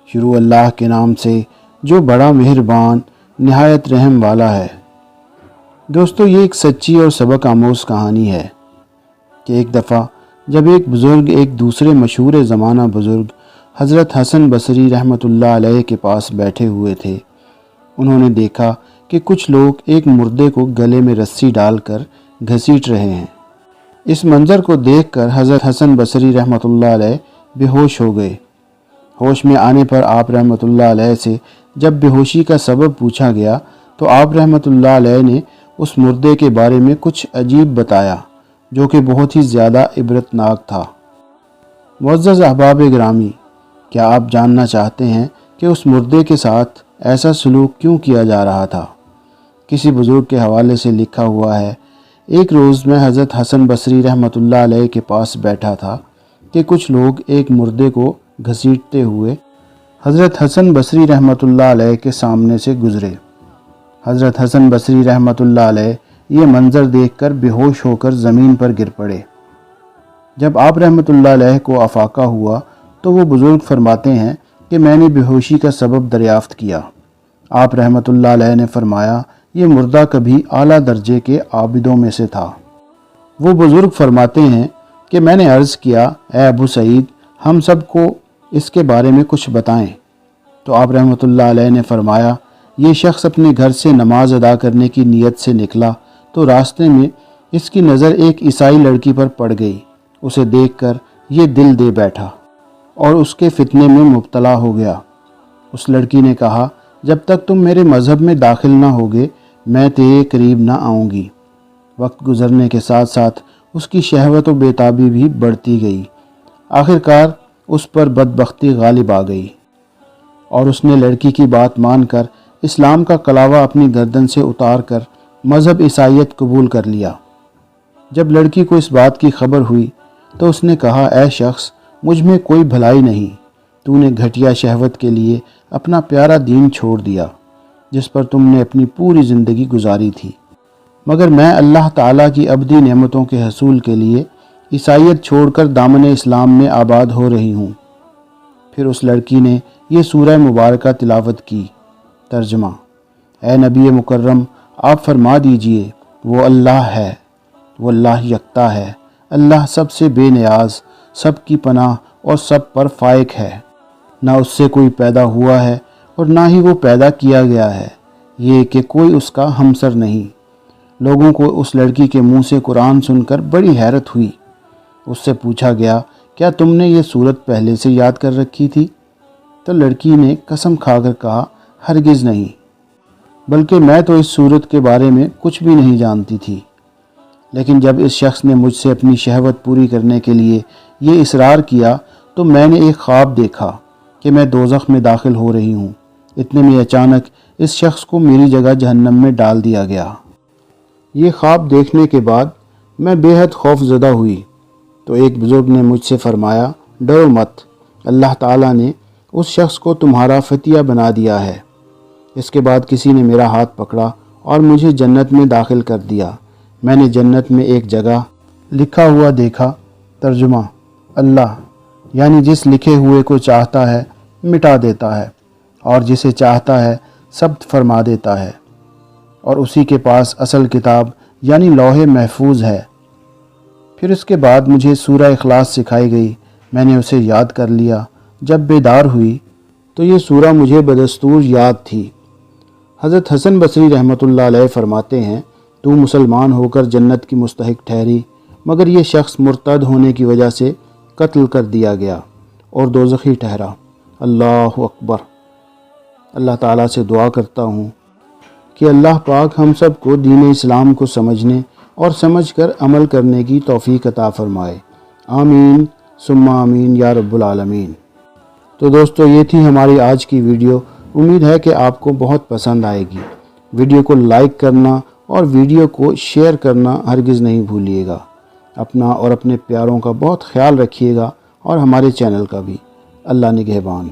شروع اللہ کے نام سے جو بڑا مہربان نہایت رحم والا ہے۔ دوستو، یہ ایک سچی اور سبق آموز کہانی ہے کہ ایک دفعہ جب ایک بزرگ ایک دوسرے مشہور زمانہ بزرگ حضرت حسن بصری رحمۃ اللہ علیہ کے پاس بیٹھے ہوئے تھے، انہوں نے دیکھا کہ کچھ لوگ ایک مردے کو گلے میں رسی ڈال کر گھسیٹ رہے ہیں۔ اس منظر کو دیکھ کر حضرت حسن بصری رحمۃ اللہ علیہ بے ہوش ہو گئے۔ ہوش میں آنے پر آپ رحمۃ اللہ علیہ سے جب بے ہوشی کا سبب پوچھا گیا تو آپ رحمۃ اللہ علیہ نے اس مردے کے بارے میں کچھ عجیب بتایا جو کہ بہت ہی زیادہ عبرتناک تھا۔ معزز احباب گرامی، کیا آپ جاننا چاہتے ہیں کہ اس مردے کے ساتھ ایسا سلوک کیوں کیا جا رہا تھا؟ کسی بزرگ کے حوالے سے لکھا ہوا ہے، ایک روز میں حضرت حسن بصری رحمۃ اللہ علیہ کے پاس بیٹھا تھا کہ کچھ لوگ ایک مردے کو گھسیٹتے ہوئے حضرت حسن بصری رحمۃ اللہ علیہ کے سامنے سے گزرے۔ حضرت حسن بصری رحمۃ اللہ علیہ یہ منظر دیکھ کر بے ہوش ہو کر زمین پر گر پڑے۔ جب آپ رحمۃ اللہ علیہ کو افاقہ ہوا تو وہ بزرگ فرماتے ہیں کہ میں نے بے ہوشی کا سبب دریافت کیا۔ آپ رحمۃ اللہ علیہ نے فرمایا، یہ مردہ کبھی اعلیٰ درجے کے عابدوں میں سے تھا۔ وہ بزرگ فرماتے ہیں کہ میں نے عرض کیا، اے ابو سعید، ہم سب کو اس کے بارے میں کچھ بتائیں۔ تو آپ رحمۃ اللہ علیہ نے فرمایا، یہ شخص اپنے گھر سے نماز ادا کرنے کی نیت سے نکلا تو راستے میں اس کی نظر ایک عیسائی لڑکی پر پڑ گئی۔ اسے دیکھ کر یہ دل دے بیٹھا اور اس کے فتنے میں مبتلا ہو گیا۔ اس لڑکی نے کہا، جب تک تم میرے مذہب میں داخل نہ ہوگے میں تیرے قریب نہ آؤں گی۔ وقت گزرنے کے ساتھ ساتھ اس کی شہوت و بیتابی بھی بڑھتی گئی۔ آخر کار اس پر بدبختی غالب آ گئی اور اس نے لڑکی کی بات مان کر اسلام کا کلاوہ اپنی گردن سے اتار کر مذہب عیسائیت قبول کر لیا۔ جب لڑکی کو اس بات کی خبر ہوئی تو اس نے کہا، اے شخص، مجھ میں کوئی بھلائی نہیں، تو نے گھٹیا شہوت کے لیے اپنا پیارا دین چھوڑ دیا جس پر تم نے اپنی پوری زندگی گزاری تھی، مگر میں اللہ تعالیٰ کی ابدی نعمتوں کے حصول کے لیے عیسائیت چھوڑ کر دامن اسلام میں آباد ہو رہی ہوں۔ پھر اس لڑکی نے یہ سورہ مبارکہ تلاوت کی۔ ترجمہ: اے نبی مکرم، آپ فرما دیجئے، وہ اللہ ہے، وہ اللہ یکتا ہے، اللہ سب سے بے نیاز، سب کی پناہ اور سب پر فائق ہے، نہ اس سے کوئی پیدا ہوا ہے اور نہ ہی وہ پیدا کیا گیا ہے، یہ کہ کوئی اس کا ہمسر نہیں۔ لوگوں کو اس لڑکی کے منہ سے قرآن سن کر بڑی حیرت ہوئی۔ اس سے پوچھا گیا، کیا تم نے یہ صورت پہلے سے یاد کر رکھی تھی؟ تو لڑکی نے قسم کھا کر کہا، ہرگز نہیں، بلکہ میں تو اس صورت کے بارے میں کچھ بھی نہیں جانتی تھی۔ لیکن جب اس شخص نے مجھ سے اپنی شہوت پوری کرنے کے لیے یہ اصرار کیا تو میں نے ایک خواب دیکھا کہ میں دوزخ میں داخل ہو رہی ہوں۔ اتنے میں اچانک اس شخص کو میری جگہ جہنم میں ڈال دیا گیا۔ یہ خواب دیکھنے کے بعد میں بے حد خوف زدہ ہوئی تو ایک بزرگ نے مجھ سے فرمایا، ڈرو مت، اللہ تعالیٰ نے اس شخص کو تمہارا فتیہ بنا دیا ہے۔ اس کے بعد کسی نے میرا ہاتھ پکڑا اور مجھے جنت میں داخل کر دیا۔ میں نے جنت میں ایک جگہ لکھا ہوا دیکھا۔ ترجمہ: اللہ یعنی جس لکھے ہوئے کو چاہتا ہے مٹا دیتا ہے اور جسے چاہتا ہے ثبت فرما دیتا ہے، اور اسی کے پاس اصل کتاب یعنی لوح محفوظ ہے۔ پھر اس کے بعد مجھے سورہ اخلاص سکھائی گئی، میں نے اسے یاد کر لیا۔ جب بیدار ہوئی تو یہ سورہ مجھے بدستور یاد تھی۔ حضرت حسن بصری رحمۃ اللہ علیہ فرماتے ہیں، تو مسلمان ہو کر جنت کی مستحق ٹھہری، مگر یہ شخص مرتد ہونے کی وجہ سے قتل کر دیا گیا اور دوزخی ٹھہرا۔ اللہ اکبر۔ اللہ تعالیٰ سے دعا کرتا ہوں کہ اللہ پاک ہم سب کو دین اسلام کو سمجھنے اور سمجھ کر عمل کرنے کی توفیق عطا فرمائے۔ آمین ثم آمین یا رب العالمین۔ تو دوستو، یہ تھی ہماری آج کی ویڈیو۔ امید ہے کہ آپ کو بہت پسند آئے گی۔ ویڈیو کو لائک کرنا اور ویڈیو کو شیئر کرنا ہرگز نہیں بھولیے گا۔ اپنا اور اپنے پیاروں کا بہت خیال رکھیے گا اور ہمارے چینل کا بھی۔ اللہ نگہبان۔